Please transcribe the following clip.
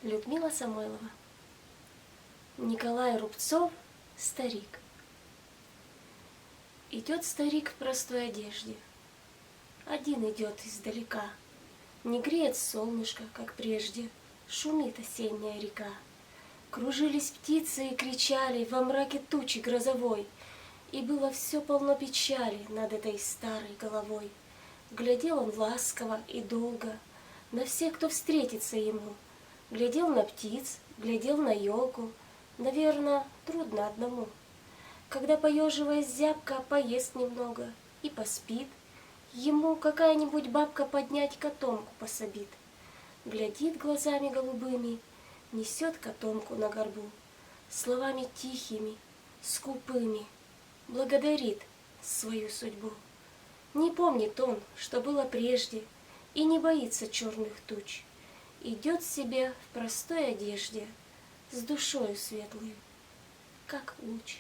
Людмила Самойлова. Николай Рубцов, старик. Идет старик в простой одежде. Один идет издалека. Не греет солнышко, как прежде, шумит осенняя река. Кружились птицы и кричали во мраке тучи грозовой, и было все полно печали над этой старой головой. Глядел он ласково и долго на всех, кто встретится ему. Глядел на птиц, глядел на елку, наверно, трудно одному. Когда, поеживаясь зябко, поест немного и поспит, ему какая-нибудь бабка поднять котомку пособит. Глядит глазами голубыми, несет котомку на горбу, словами тихими, скупыми, благодарит свою судьбу. Не помнит он, что было прежде, и не боится черных туч. Идет себе в простой одежде, с душою светлой, как луч.